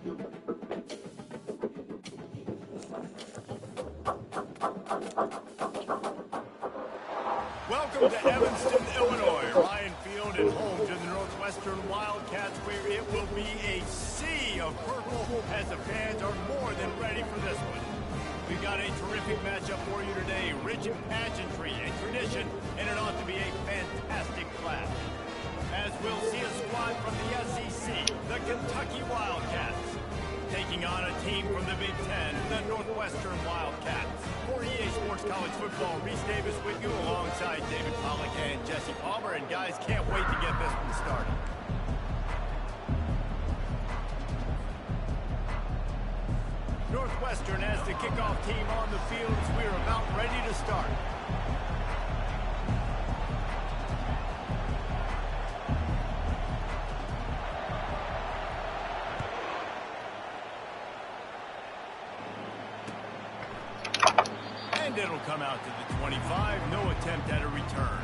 Welcome to Evanston, Illinois. Ryan Field and home to the Northwestern Wildcats, where it will be a sea of purple as the fans are more than ready for this one. We've got a terrific matchup for you today, rich in pageantry and tradition, and it ought to be a fantastic clash. As we'll see a squad from the SEC, the Kentucky Wildcats, taking on a team from the Big Ten, the Northwestern Wildcats. For EA Sports College Football, Reese Davis with you alongside David Pollack and Jesse Palmer. And guys, can't wait to get this one started. Northwestern as the kickoff team on the field as we're about ready to start. And it'll come out to the 25. No attempt at a return.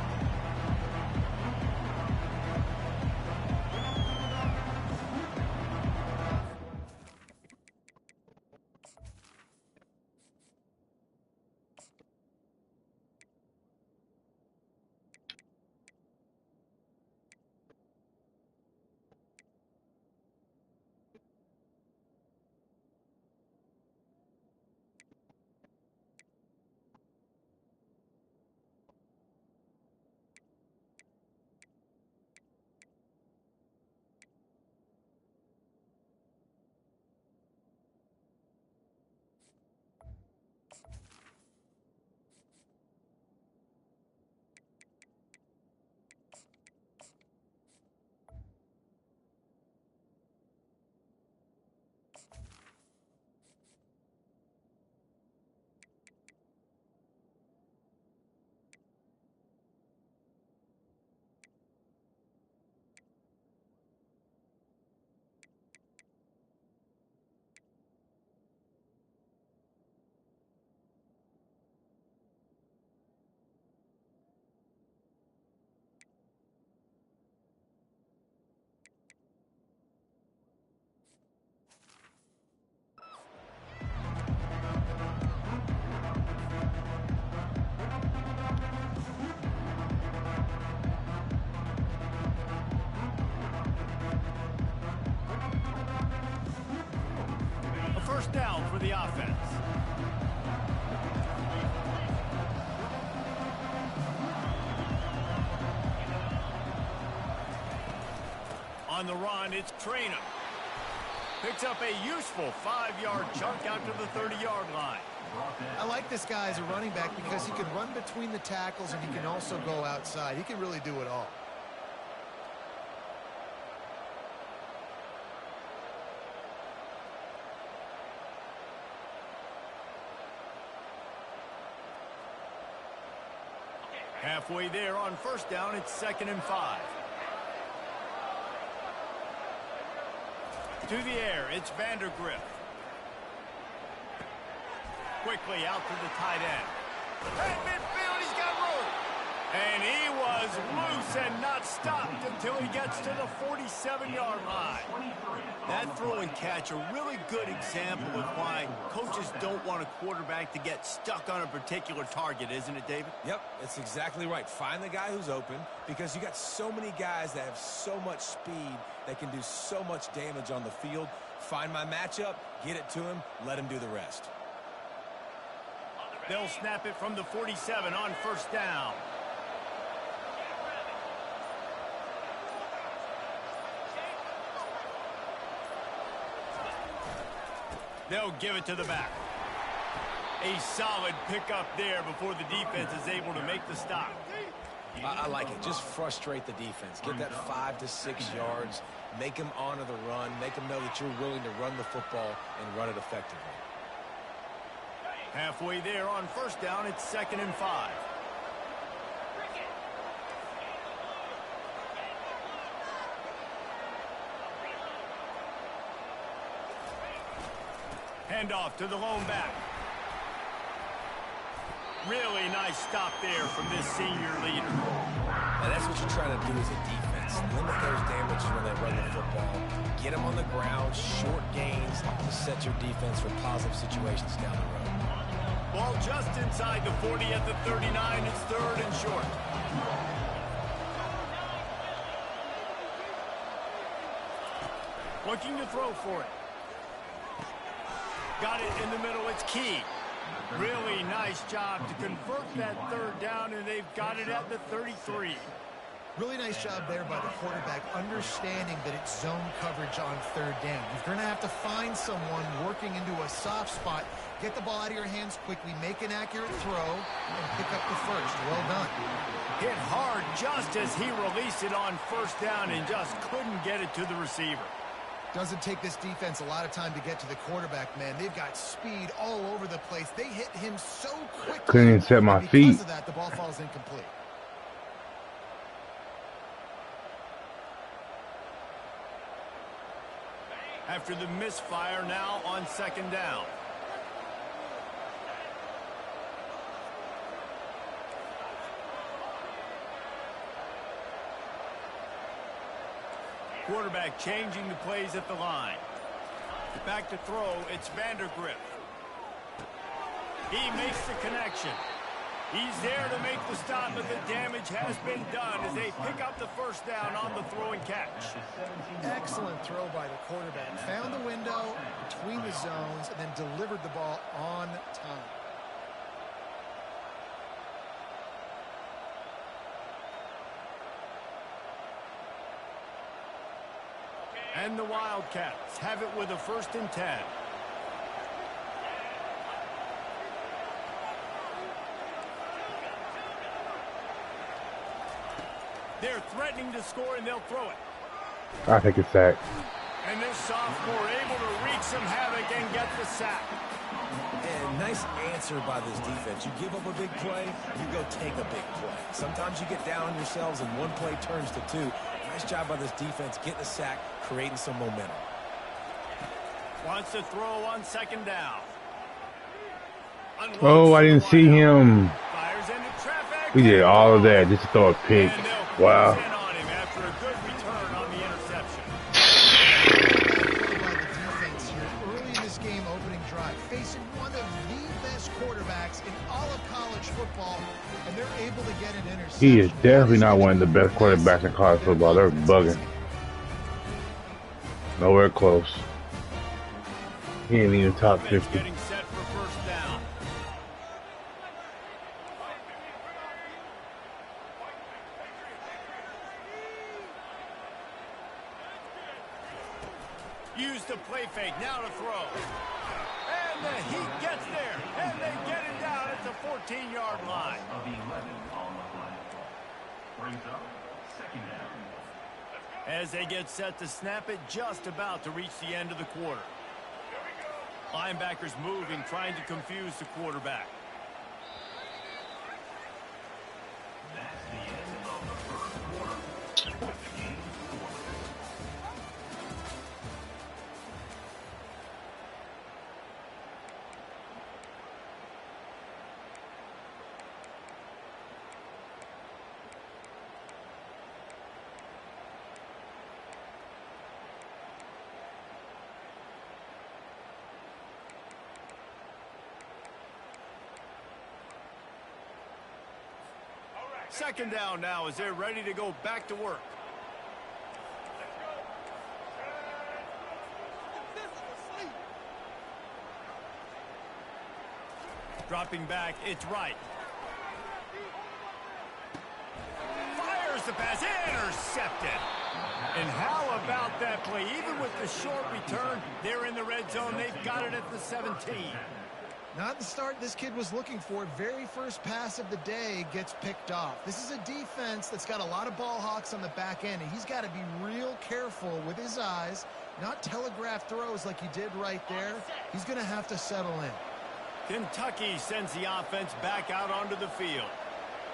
First down for the offense. On the run, it's Traynham. Picks up a useful 5-yard chunk out to the 30-yard line. I like this guy as a running back because he can run between the tackles and he can also go outside. He can really do it all. Halfway there on first down, it's 2nd and 5. To the air, it's Vandergriff. Quickly out to the tight end. At midfield, he's got room. And he was loose and not stopped until he gets to the 47-yard line. That throw and catch, a really good example of why coaches don't want a quarterback to get stuck on a particular target, isn't it, David? Yep, that's exactly right. Find the guy who's open because you got so many guys that have so much speed that can do so much damage on the field. Find my matchup, get it to him, let him do the rest. They'll snap it from the 47 on first down. They'll give it to the back. A solid pickup there before the defense is able to make the stop. I like it. Just frustrate the defense. Get that 5 to 6 yards. Make them honor the run. Make them know that you're willing to run the football and run it effectively. Halfway there on first down, it's 2nd and 5. Handoff to the lone back. Really nice stop there from this senior leader. Now that's what you're trying to do as a defense. Limit those damages when they run the football. Get them on the ground, short gains, That's your defense for positive situations down the road. Ball just inside the 40 at the 39. It's 3rd and short. Looking to throw for it. Got it in the middle. It's Key. Really nice job to convert that 3rd down, and they've got it at the 33. Really nice job there by the quarterback, understanding that it's zone coverage on 3rd down. You're going to have to find someone working into a soft spot, get the ball out of your hands quickly, make an accurate throw, and pick up the 1st. Well done. Hit hard just as he released it on 1st down and just couldn't get it to the receiver. Doesn't take this defense a lot of time to get to the quarterback, man. They've got speed all over the place. They hit him so quickly. Couldn't even set my feet. Because of that, the ball falls incomplete. After the misfire, now on 2nd down. Quarterback changing the plays at the line. Back to throw, it's Vandergriff. He makes the connection. He's there to make the stop, but the damage has been done as they pick up the 1st down on the throw and catch. Excellent throw by the quarterback. Found the window between the zones and then delivered the ball on time. And the Wildcats have it with a 1st and 10. They're threatening to score, and they'll throw it. I think it's sack. And this sophomore able to wreak some havoc and get the sack. And nice answer by this defense. You give up a big play, you go take a big play. Sometimes you get down on yourselves and one play turns to 2. Nice job by this defense getting a sack, creating some momentum. Wants to throw on 2nd down. Oh, I didn't see him. Fires into traffic. We did all of that just to throw a pick. Wow. On him after a good return on the interception. By the defense here early in this game opening drive, facing one of the best quarterbacks in all of college football, and they're able to get an interception. He is definitely not one of the best quarterbacks in college football. They're bugging. Nowhere close. He ain't even top 50. Getting set for 1st down. Use the play fake, now to throw. And the Heat gets there, and they get it down at the 14-yard line. As they get set to snap it, just about to reach the end of the quarter. Linebackers moving, trying to confuse the quarterback. That's the end of the 1st quarter. Second down now as they're ready to go back to work. Dropping back, it's right. Fires the pass, intercepted. And how about that play? Even with the short return, they're in the red zone. They've got it at the 17. Not the start this kid was looking for. Very first pass of the day gets picked off. This is a defense that's got a lot of ball hawks on the back end, and he's got to be real careful with his eyes, not telegraph throws like he did right there. He's going to have to settle in. Kentucky sends the offense back out onto the field.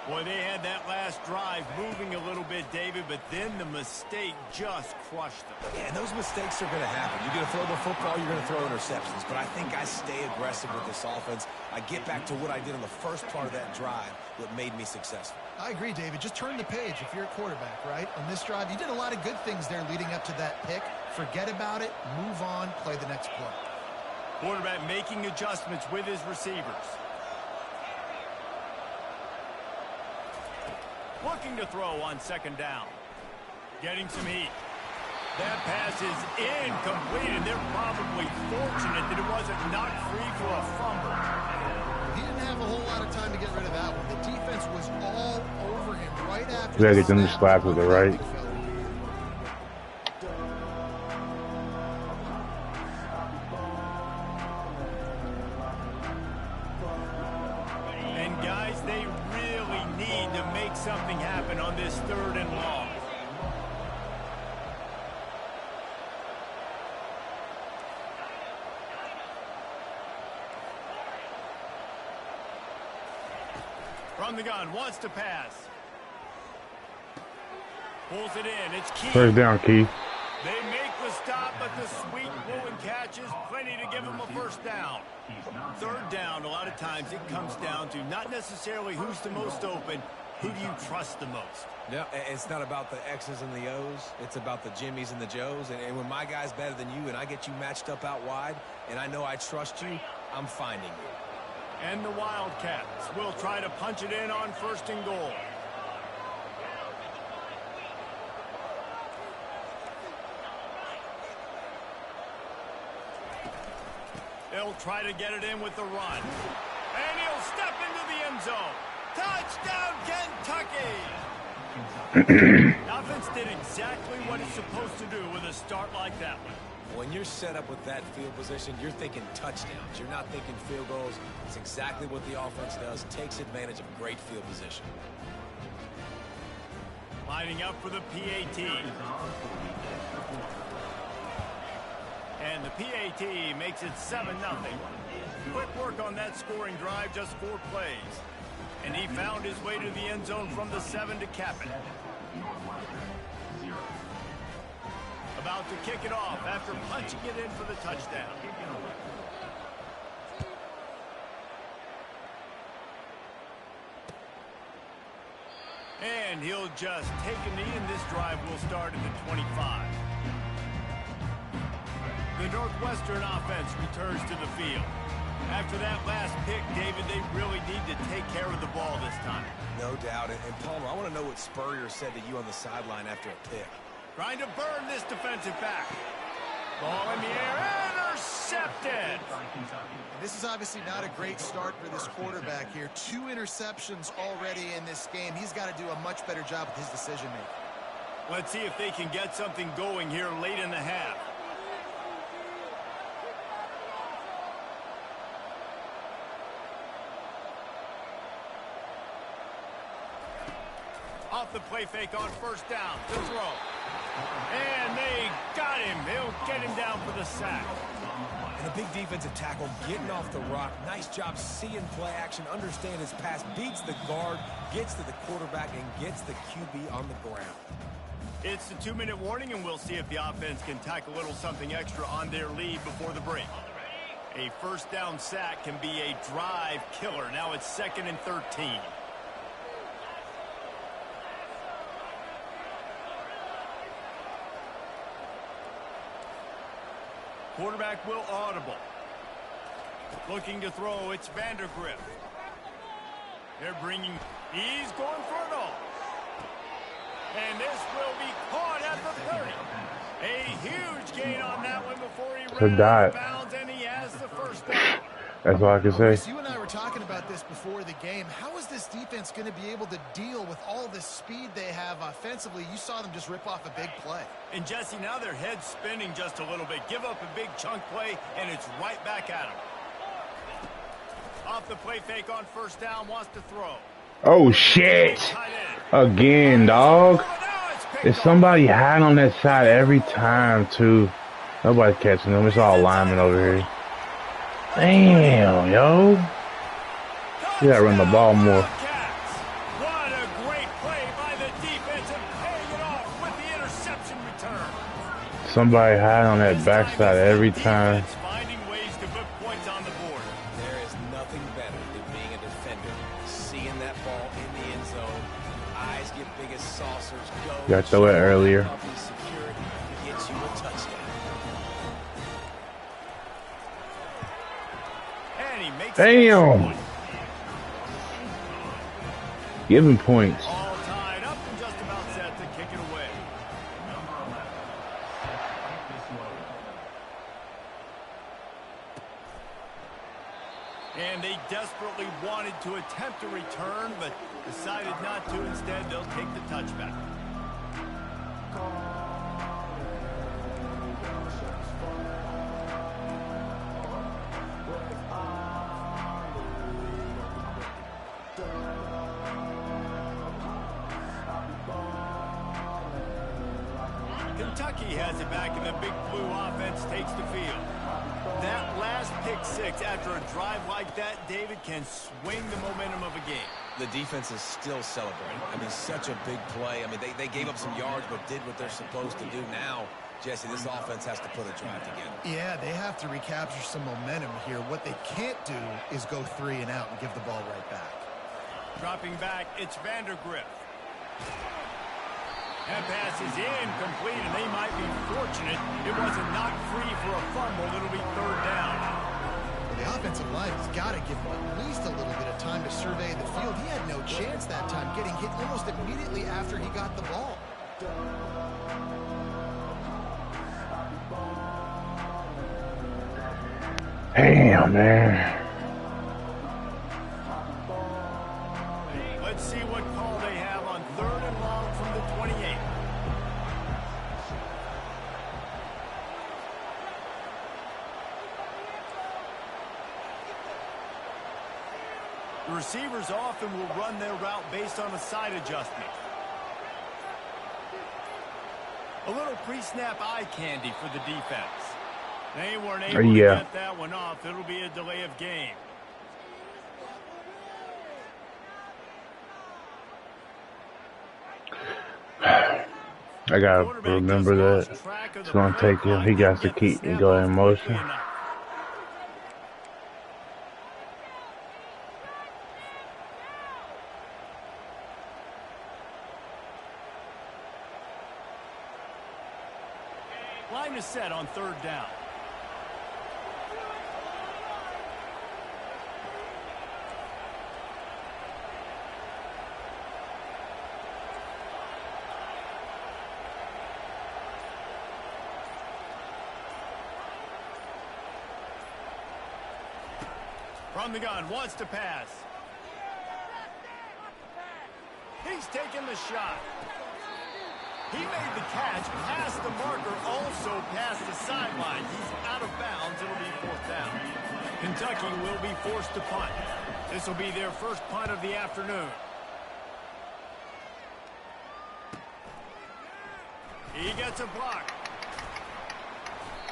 Boy, they had that last drive moving a little bit, David, but then the mistake just crushed them. Yeah, and those mistakes are going to happen. You're going to throw the football, you're going to throw interceptions. But I think I stay aggressive with this offense. I get back to what I did on the first part of that drive, what made me successful. I agree, David. Just turn the page if you're a quarterback, right? On this drive, you did a lot of good things there leading up to that pick. Forget about it, move on, play the next play. Quarterback making adjustments with his receivers. Looking to throw on second down. Getting some heat. That pass is incomplete, and they're probably fortunate that it wasn't knocked free for a fumble. He didn't have a whole lot of time to get rid of that one. The defense was all over him right after. We gotta get them to slap to the right. And guys, they really need to make something happen on this 3rd and long. From the gun, wants to pass. Pulls it in. It's Key. First down, Key. They make the stop, but the sweet rolling catch is plenty to give them a first down. 3rd down, a lot of times it comes down to not necessarily who's the most open, who do you trust the most? No, it's not about the X's and the O's. It's about the Jimmies and the Joes. And when my guy's better than you and I get you matched up out wide and I know I trust you, I'm finding you. And the Wildcats will try to punch it in on 1st and goal. They'll try to get it in with the run. And he'll step into the end zone. Touchdown, Kentucky! Offense did exactly what it's supposed to do with a start like that one. When you're set up with that field position, you're thinking touchdowns. You're not thinking field goals. It's exactly what the offense does. Takes advantage of great field position. Lining up for the PAT. And the PAT makes it 7-0. Quick work on that scoring drive, just 4 plays. And he found his way to the end zone from the 7 to cap it. About to kick it off after punching it in for the touchdown. And he'll just take a knee, and this drive will start at the 25. The Northwestern offense returns to the field. After that last pick, David, they really need to take care of the ball this time. No doubt. And Palmer, I want to know what Spurrier said to you on the sideline after a pick. Trying to burn this defensive back. Ball in the air, intercepted. This is obviously not a great start for this quarterback here. 2 interceptions already in this game. He's got to do a much better job with his decision-making. Let's see if they can get something going here late in the half. Off the play fake on 1st down to throw. And they got him. They'll get him down for the sack. And a big defensive tackle getting off the rock. Nice job seeing play action, understand his pass, beats the guard, gets to the quarterback, and gets the QB on the ground. It's the 2-minute warning, and we'll see if the offense can tack a little something extra on their lead before the break. A 1st down sack can be a drive killer. Now it's 2nd and 13. Quarterback will audible. Looking to throw, it's Vandergriff. They're bringing, he's going for it all. And this will be caught at the 30. A huge gain on that one before he ran out of bounds, and he has the 1st down. That's all I can say. You and I were talking about this before the game. How is this defense going to be able to deal with all the speed they have offensively? You saw them just rip off a big play. And Jesse, now their head's spinning just a little bit. Give up a big chunk play, and it's right back at them. Off the play fake on 1st down, wants to throw. Oh, shit. Again, dog. There's somebody hiding on that side every time, too. Nobody's catching them. It's all linemen over here. Damn, yo. You gotta run the ball more. What a great play by the defense and paying it off with the interception return. Somebody hiding on that backside every time. Finding ways to put points on the board. There is nothing better than being a defender. Seeing that ball in the end zone. Eyes get big as saucers. Go. You gotta throw it earlier. Gets you a touchdown. team makes Damn. Give him points. all tied up and just about set to kick it away. And they desperately wanted to attempt a return, but decided not to. Instead, they'll take the touchback. Kentucky has it back, and the Big Blue offense takes the field. That last pick six after a drive like that, David, can swing the momentum of a game. The defense is still celebrating. I mean, such a big play. I mean, they gave up some yards but did what they're supposed to do. Now, Jesse, this offense has to put a drive together. Yeah, they have to recapture some momentum here. What they can't do is go 3 and out and give the ball right back. Dropping back, it's Vandergrift. That pass is incomplete, and they might be fortunate it wasn't knocked free for a fumble. It'll be 3rd down. The offensive line has got to give him at least a little bit of time to survey the field. He had no chance that time, getting hit almost immediately after he got the ball. Damn, man. Let's see what call they have on 3rd and long from the 28. The receivers often will run their route based on a side adjustment. A little pre-snap eye candy for the defense. They weren't able to get that one off. It'll be a delay of game. I gotta remember that. It's gonna take him. He got to keep me going in motion. Line is set on 3rd down. From the gun, wants to pass. He's taking the shot. He made the catch, past the marker, also past the sideline. He's out of bounds. It'll be 4th down. Kentucky will be forced to punt. This will be their first punt of the afternoon. He gets a block.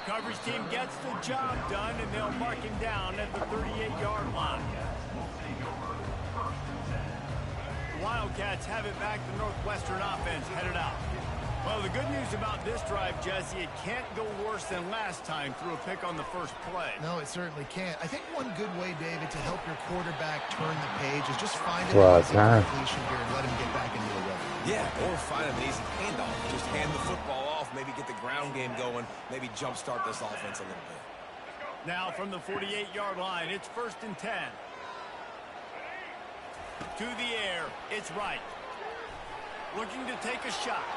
Coverage team gets the job done, and they'll mark him down at the 38-yard line. The Wildcats have it back. The Northwestern offense headed out. Well, the good news about this drive, Jesse, it can't go worse than last time through a pick on the first play. No, it certainly can't. I think one good way, David, to help your quarterback turn the page is just find an easy completion here and let him get back into the rhythm. Yeah, or find an easy handoff. Just hand the football off, maybe get the ground game going, maybe jumpstart this offense a little bit. Now from the 48-yard line, it's 1st and 10. To the air, it's right. Looking to take a shot.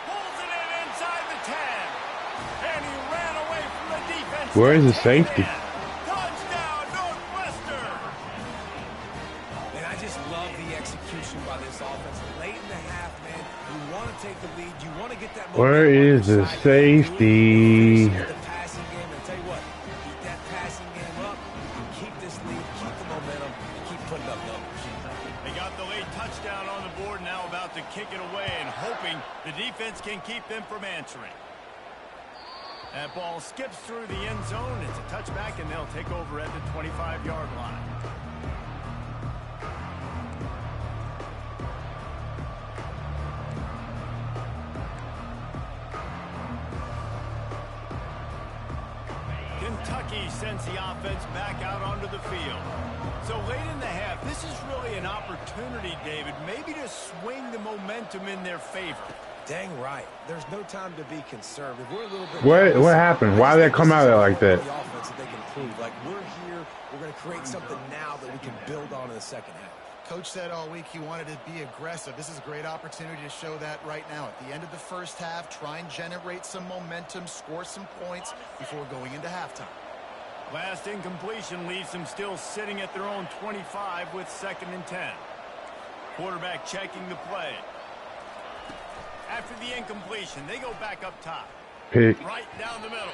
Pulls it in inside the 10. And he ran away from the defense. Where is the safety? Touchdown, Northwestern. And I just love the execution by this offense. Late in the half, man, you want to take the lead. You want to get that momentum. Where is the safety? The passing game, and tell you what, keep that passing game up. Keep this lead, keep the momentum, and keep putting up numbers. They got the late touchdown on the board, now about to kick it away and hoping the defense can keep them from answering. That ball skips through the end zone. It's a touchback, and they'll take over at the 25-yard line. Kentucky sends the offense back out onto the field. So late in the half, this is really an opportunity, David, maybe to swing the momentum in their favor. Dang right. There's no time to be conservative. We're a little bit. What happened? Why did they come out there like that? The offense that they can prove. Like, we're create something now that we can build on in the second half. Coach said all week he wanted to be aggressive. This is a great opportunity to show that right now. At the end of the first half, try and generate some momentum, score some points before going into halftime. Last incompletion leaves them still sitting at their own 25 with 2nd and 10. Quarterback checking the play. After the incompletion, they go back up top. Pick. Right down the middle.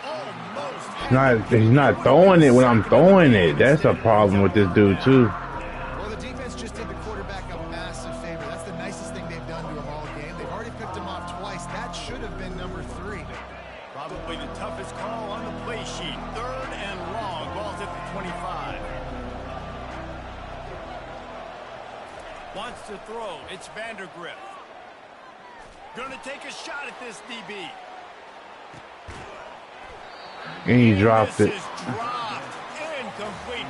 Almost. He's not throwing it when I'm throwing it. That's a problem with this dude, too. Well, the defense just did the quarterback a massive favor. That's the nicest thing they've done to him all game. They've already picked him off twice. That should have been number 3. Probably the toughest call on the play sheet. 3rd and long. Ball's at the 25. Wants to throw. It's Vandergrift. Going to take a shot at this DB. And he dropped it. Incomplete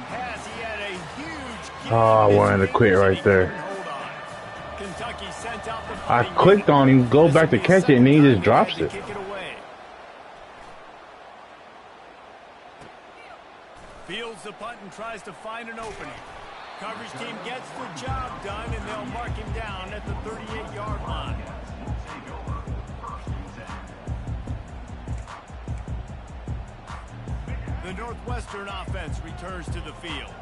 pass. He had a huge. Oh, I wanted to quit right there. Kentucky sent out the I clicked on him, go back to catch it, and he just drops it. Fields the punt and tries to find an opening. Coverage team gets the job done, and they'll mark him down at the 38-yard line. The Northwestern offense returns to the field.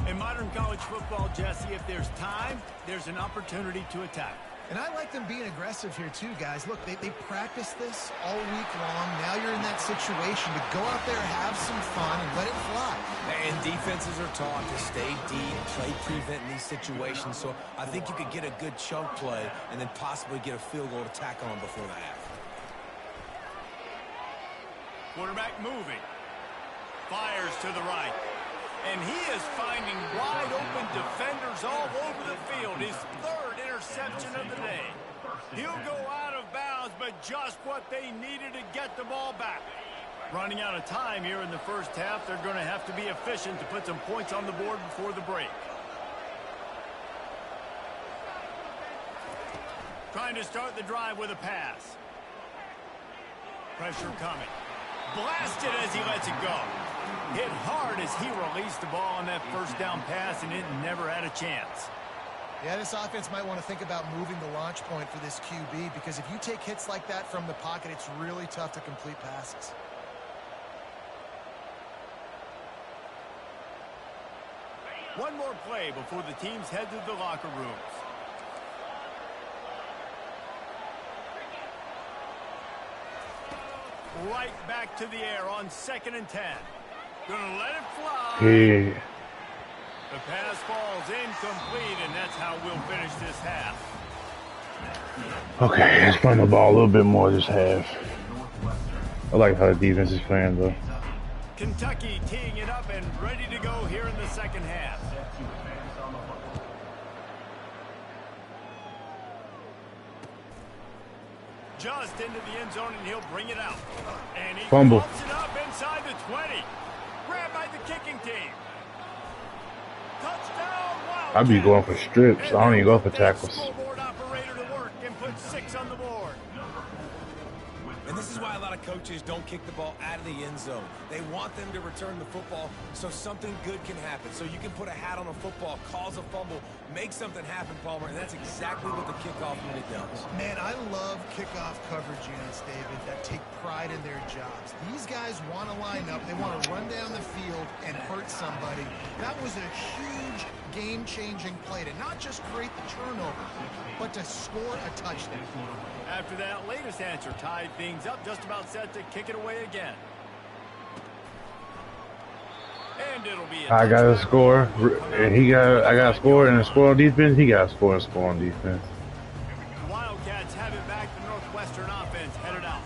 In modern college football, Jesse, if there's time, there's an opportunity to attack. And I like them being aggressive here too, guys. Look, they practice this all week long. Now you're in that situation to go out there, have some fun, and let it fly. And defenses are taught to stay deep, play prevent in these situations. So I think you could get a good chunk play and then possibly get a field goal to tackle on before the half. Quarterback moving. Fires to the right. And he is finding wide open defenders all over the field. His 3rd interception of the day. He'll go out of bounds, but just what they needed to get the ball back. Running out of time here in the first half. They're going to have to be efficient to put some points on the board before the break. Trying to start the drive with a pass. Pressure coming. Blasted as he lets it go. Hit hard as he released the ball on that first down pass, and it never had a chance. Yeah, this offense might want to think about moving the launch point for this QB, because if you take hits like that from the pocket, it's really tough to complete passes. One more play before the teams head to the locker rooms. Right back to the air on 2nd and 10. Gonna let it fly. Yeah. The pass falls incomplete, and that's how we'll finish this half. Okay, let's run the ball a little bit more this half. I like how the defense is playing, though. Kentucky teeing it up and ready to go here in the second half. Just into the end zone, and he'll bring it out. And he Fumble. pops it up inside the 20. Grabbed by the kicking team. Touchdown, Wildcats. I'd be going for strips. I don't even go for tackles. Scoreboard operator to work and put 6 on the board. And this is why a lot of coaches don't kick the ball out of the end zone. They want them to return the football so something good can happen. So you can put a hat on a football, cause a fumble, make something happen, Palmer, and that's exactly what the kickoff unit does. Man, I love kickoff coverage units, David, that take pride in their jobs. These guys want to line up. They want to run down the field and hurt somebody. That was a huge game-changing play to not just create the turnover, but to score a touchdown. After that latest answer tied things up, just about set to kick it away again. And it'll be a I got to score. And I got to score and a score on defense. He got to score and score on defense. The Wildcats have it back. The Northwestern offense headed out.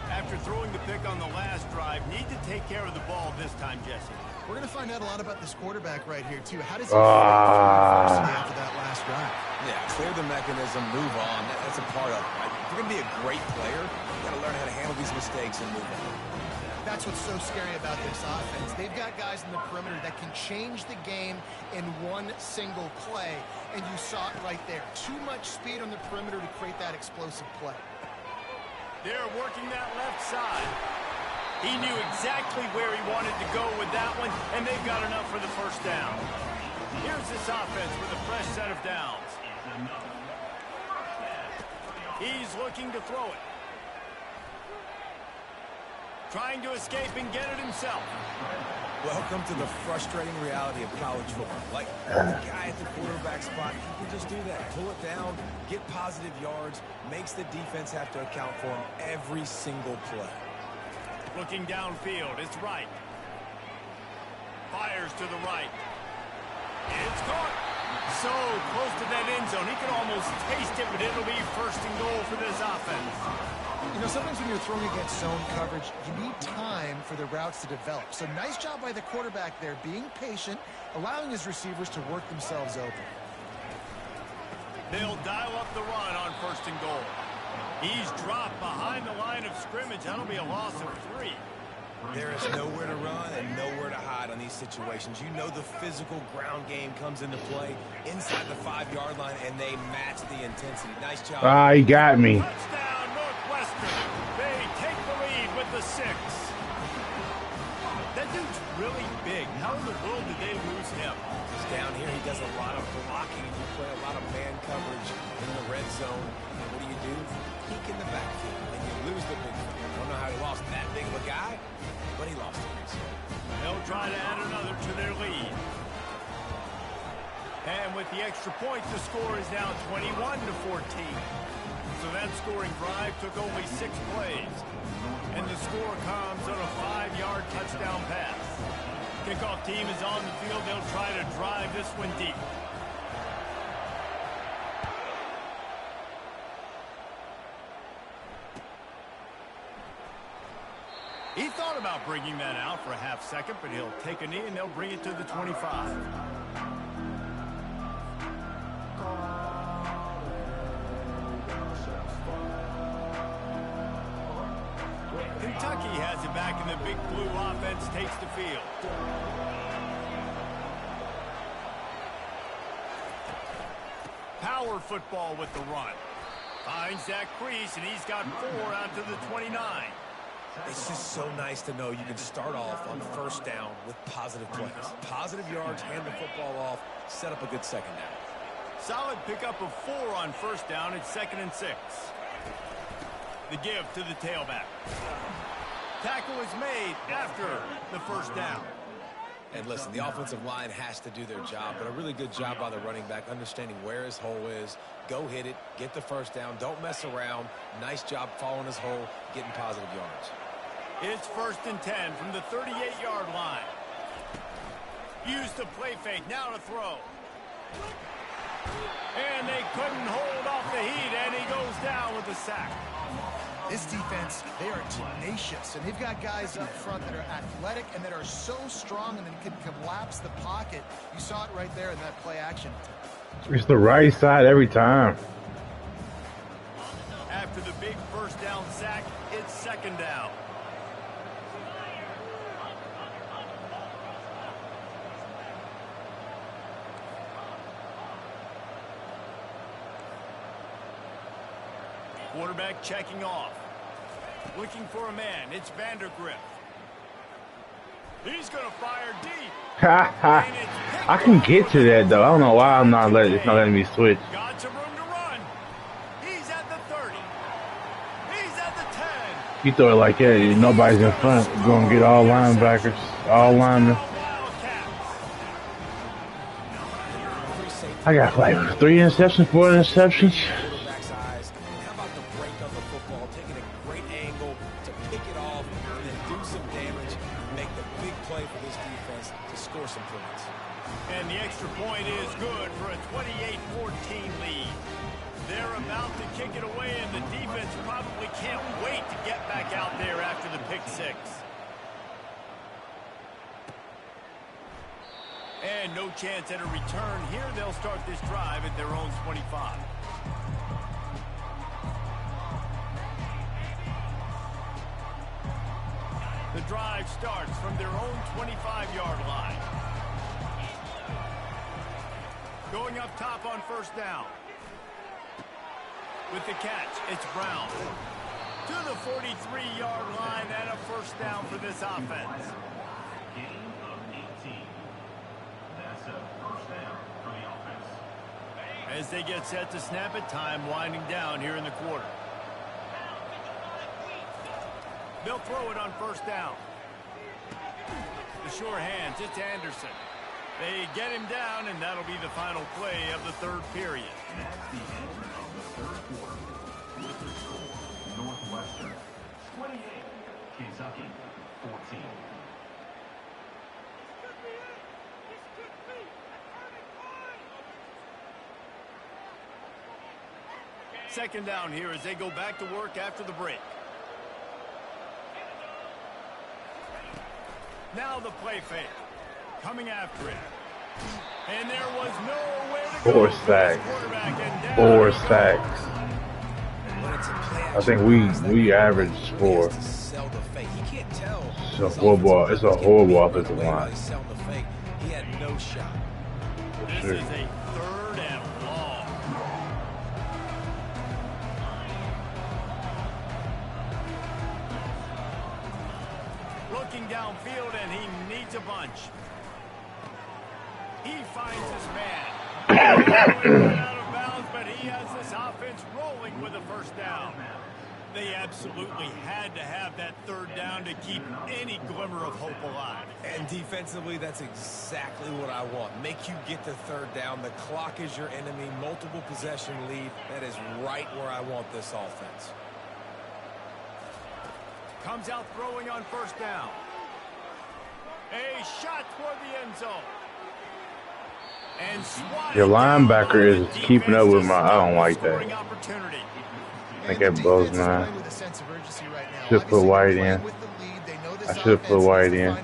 After throwing the pick on the last drive, need to take care of the ball this time, Jesse. We're going to find out a lot about this quarterback right here, too. How does he feel after that last drive? Yeah, clear the mechanism, move on. That's a part of it, right? If you're going to be a great player, you got to learn how to handle these mistakes and move on. That's what's so scary about this offense. They've got guys in the perimeter that can change the game in one single play, and you saw it right there. Too much speed on the perimeter to create that explosive play. They're working that left side. He knew exactly where he wanted to go with that one, and they've got enough for the first down. Here's this offense with a fresh set of downs. He's looking to throw it. Trying to escape and get it himself. Welcome to the frustrating reality of college football. Like, the guy at the quarterback spot, he can just do that. Pull it down, get positive yards, makes the defense have to account for him every single play. Looking downfield, it's right. Fires to the right. It's caught. So close to that end zone. He can almost taste it, but it'll be first and goal for this offense. You know, sometimes when you're throwing against zone coverage, you need time for the routes to develop. So nice job by the quarterback there, being patient, allowing his receivers to work themselves open. They'll dial up the run on first and goal. He's dropped behind the line of scrimmage. That'll be a loss of 3. There is nowhere to run and nowhere to hide on these situations. You know the physical ground game comes into play inside the 5-yard line, and they match the intensity. Nice job. Ah, he got me. Touchdown, Northwestern. They take the lead with the 6. That dude's really big. How in the world did they lose him? He's down here. He does a lot of blocking. You play a lot of man coverage in the red zone. And what do? Peek in the backfield, and you lose the big one. I don't know how he lost that big of a guy, but he lost it. They'll try to add another to their lead. And with the extra point, the score is now 21-14. So that scoring drive took only 6 plays. And the score comes on a 5-yard touchdown pass. Kickoff team is on the field. They'll try to drive this one deep. He thought about bringing that out for a half second, but he'll take a knee and they'll bring it to the 25. Kentucky has it back, and the big blue offense takes the field. Power football with the run. Finds that crease, and he's got 4 out to the 29. It's just so nice to know you can start off on first down with positive plays. Positive yards, hand the football off, set up a good second down. Solid pickup of 4 on first down. It's 2nd and 6. The give to the tailback. Tackle is made after the first down. And listen, the offensive line has to do their job, but a really good job by the running back understanding where his hole is. Go hit it, get the first down, don't mess around. Nice job following his hole, getting positive yards. It's 1st and 10 from the 38-yard line. Use the play fake, now to throw. And they couldn't hold off the heat, and he goes down with the sack. This defense, they are tenacious, and they've got guys up front that are athletic and that are so strong and then can collapse the pocket. You saw it right there in that play action. It's the right side every time. After the big first down sack, it's 2nd down. Quarterback checking off. Looking for a man. It's Vandergrift. He's going to fire deep. I can get to that though. I don't know why it's not letting me switch. Got some room to run. He's at the 30. He's at the 10. You throw it like that, nobody's in front. You're gonna get all linebackers, all linemen. I got like 3 interceptions, 4 interceptions. And the extra point is good for a 28-14 lead. They're about to kick it away, and the defense probably can't wait to get back out there after the pick 6. And no chance at a return here. They'll start this drive at their own 25. The drive starts from their own 25-yard line. Going up top on first down. With the catch, it's Brown. to the 43-yard line and a first down for this offense. Gain of 18. That's a first down for the offense. As they get set to snap it, time winding down here in the quarter. They'll throw it on first down. The sure hands, it's Anderson. They get him down, and that'll be the final play of the third period. That's the end of the third quarter. With the score, Northwestern 28, Kentucky 14. Second down here as they go back to work after the break. Now the play fake. Coming after it. And there was nowhere to go. 4 sacks. 4 sacks. I think we averaged 4. It's a horrible. It's a horrible offensive line. He had no shot. This is a third and long. Looking downfield, and he needs a bunch. He finds his man. Out of bounds, but he has this offense rolling with a first down. They absolutely had to have that third down to keep any glimmer of hope alive. And defensively, that's exactly what I want. Make you get the third down. The clock is your enemy. Multiple possession lead. That is right where I want this offense. Comes out throwing on first down. A shot toward the end zone. And your linebacker is keeping up with my. I don't like that. I think that blows mine. Should put White in. I should put White in.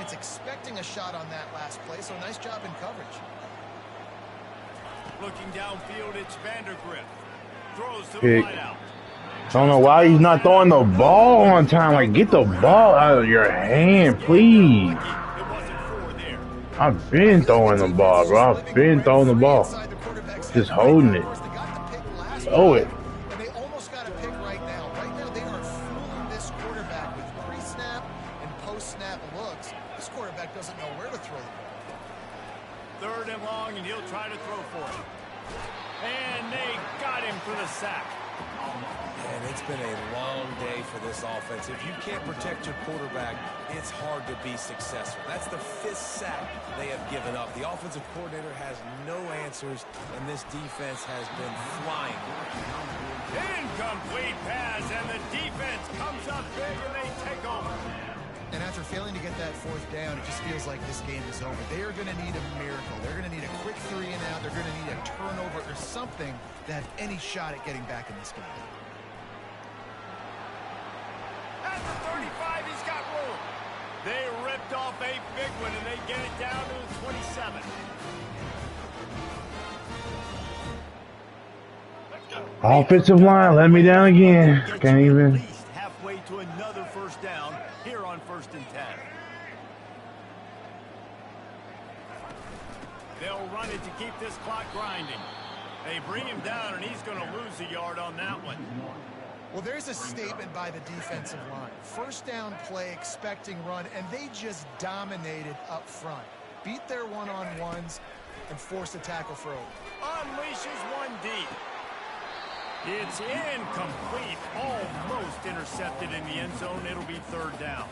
Expecting a shot on that last play, so nice job in coverage. Looking downfield, it's Vandergrift. Throws to Pick. the wideout. I don't know why he's not throwing the ball on time. Like, get the ball out of your hand, please. I've been throwing the ball, bro. I've been throwing the ball. Just holding it. Throw it. And they almost got a pick right now. Right now, they are fooling this quarterback with pre-snap and post-snap looks. This quarterback doesn't know where to throw the ball. Third and long, and he'll try to throw for it. And they got him for the sack. And it's been a long day for this offense. If you can't protect your quarterback, it's hard to be successful. That's the 5th sack they have given up. The offensive coordinator has no answers, and this defense has been flying. Incomplete pass, and the defense comes up big, and they take over. And after failing to get that 4th down, it just feels like this game is over. They are going to need a miracle. They're going to need a quick 3 and out. They're going to need a turnover or something to have any shot at getting back in this game. At the 35, he's got room. They ripped off a big one, and they get it down to the 27. Offensive line, let me down again. Can't even. At least halfway to another first down here on 1st and 10. They'll run it to keep this clock grinding. They bring him down, and he's going to lose a yard on that one. Well, there's a statement by the defensive line. First down play, expecting run, and they just dominated up front. Beat their one-on-ones and forced a tackle for over. Unleashes one deep. It's incomplete. Almost intercepted in the end zone. It'll be third down.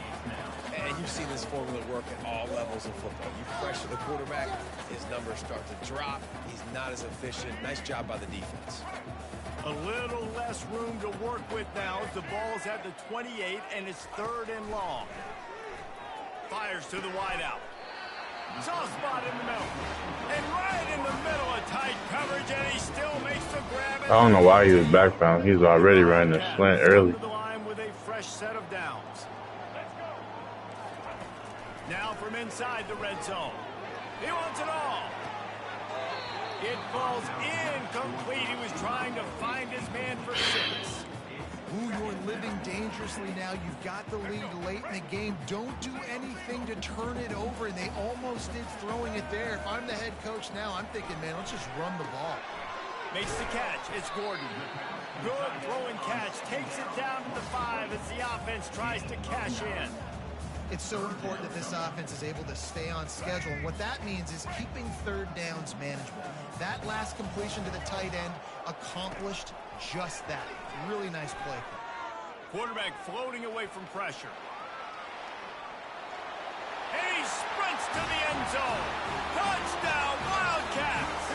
And you've seen this formula work at all levels of football. You pressure the quarterback, his numbers start to drop. He's not as efficient. Nice job by the defense. A little less room to work with now as the ball's at the 28, and it's third and long. Fires to the wideout. Soft spot in the middle. And right in the middle of tight coverage, and he still makes the grab. I don't know why he was backbound. He was already running the slant early. The line with a fresh set of downs. Now from inside the red zone. He wants it all. It falls incomplete. He was trying to find his man for 6. Ooh, you're living dangerously now. You've got the lead late in the game. Don't do anything to turn it over, and they almost did throwing it there. If I'm the head coach now, I'm thinking, man, let's just run the ball. Makes the catch. It's Gordon. Good throw and catch. Takes it down to the 5 as the offense tries to cash in. It's so important that this offense is able to stay on schedule, and what that means is keeping third downs manageable. That last completion to the tight end accomplished just that. Really nice play. Quarterback floating away from pressure. And he sprints to the end zone. Touchdown, Wildcats!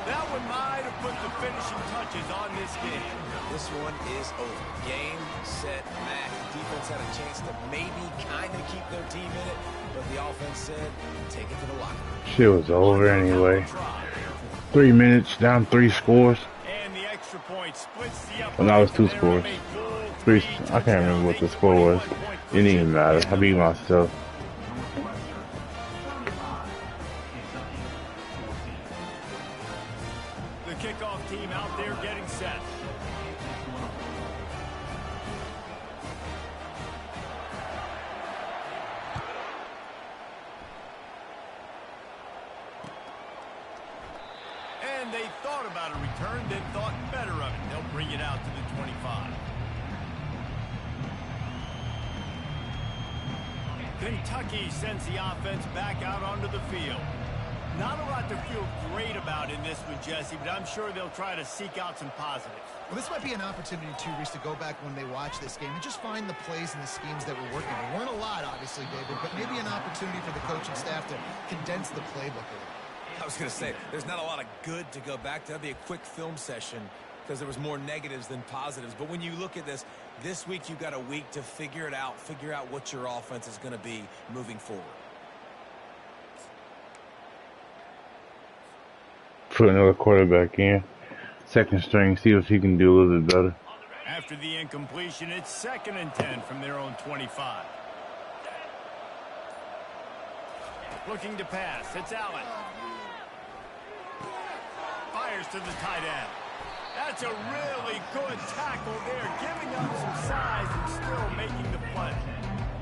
That one might have put the finishing touches on this game. This one is over. Game, set, match. The defense had a chance to maybe kind of keep their team in it, but the offense said, take it to the locker room. Shit was over anyway. 3 minutes, down 3 scores. And the extra point splits the Well, that was 2 scores. 3. I can't remember what the score was. It didn't even matter. I beat myself. The kickoff team out there getting set. And they thought about a return, then thought better of it. They'll bring it out to the 25. Kentucky sends the offense back out onto the field. Not a lot to feel great about in this one, Jesse, but I'm sure they'll try to seek out some positives. Well, this might be an opportunity, too, Reese, to go back when they watch this game and just find the plays and the schemes that were working. There weren't a lot, obviously, David, but maybe an opportunity for the coaching staff to condense the playbook a little. I was going to say, there's not a lot of good to go back to. That'd be a quick film session because there was more negatives than positives. But when you look at this week you've got a week to figure it out, figure out what your offense is going to be moving forward. Put another quarterback in. Second string, see if he can do a little bit better. After the incompletion, it's 2nd and 10 from their own 25. Looking to pass. It's Allen. Fires to the tight end. That's a really good tackle there, giving up some size and still making the play.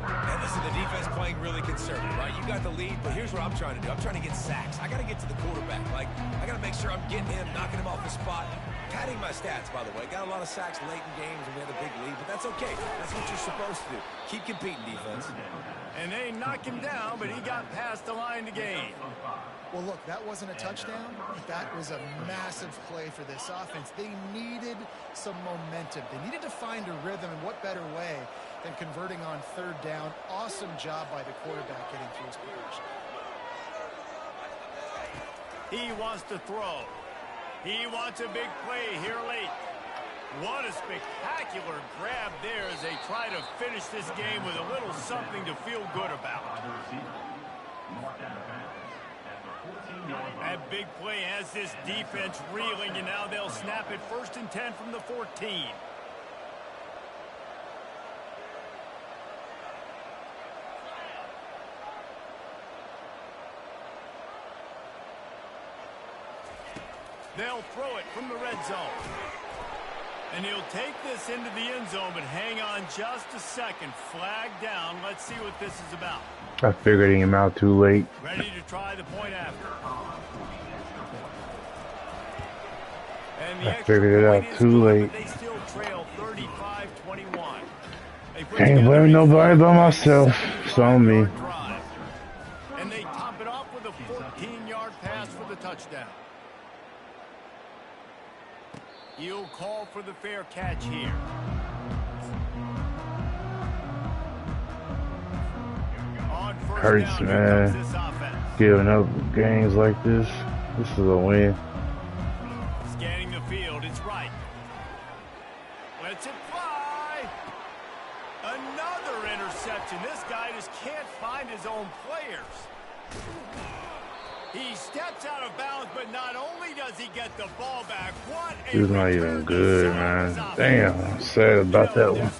And listen, the defense playing really conservative, right? You got the lead, but here's what I'm trying to do. I'm trying to get sacks. I got to get to the quarterback. Like, I got to make sure I'm getting him, knocking him off the spot. Padding my stats, by the way. Got a lot of sacks late in games, and we had a big lead, but that's okay. That's what you're supposed to do. Keep competing, defense. And they knock him down, but he got past the line to gain. Well, look, that wasn't a touchdown. That was a massive play for this offense. They needed some momentum. They needed to find a rhythm, and what better way than converting on 3rd down. Awesome job by the quarterback getting through his progression. He wants to throw. He wants a big play here late. What a spectacular grab there as they try to finish this game with a little something to feel good about. That big play has this defense reeling, and now they'll snap it 1st and 10 from the 14. They'll throw it from the red zone. And he'll take this into the end zone, but hang on just a second. Flag down. Let's see what this is about. I figured him out too late. Ready to try the point after. And the I figured it out too late. They still trail 35-21. Can't blame nobody but myself. It's on me. And they top it off with a 14-yard pass for the touchdown. He'll call for the fair catch here. Hurts, man. Giving up games like this. This is a win. Scanning the field, it's right. Lets it fly. Another interception. This guy just can't find his own players. He steps out of bounds, but not only does he get the ball back, what a He's not even good, man. Damn, I'm sad about that one.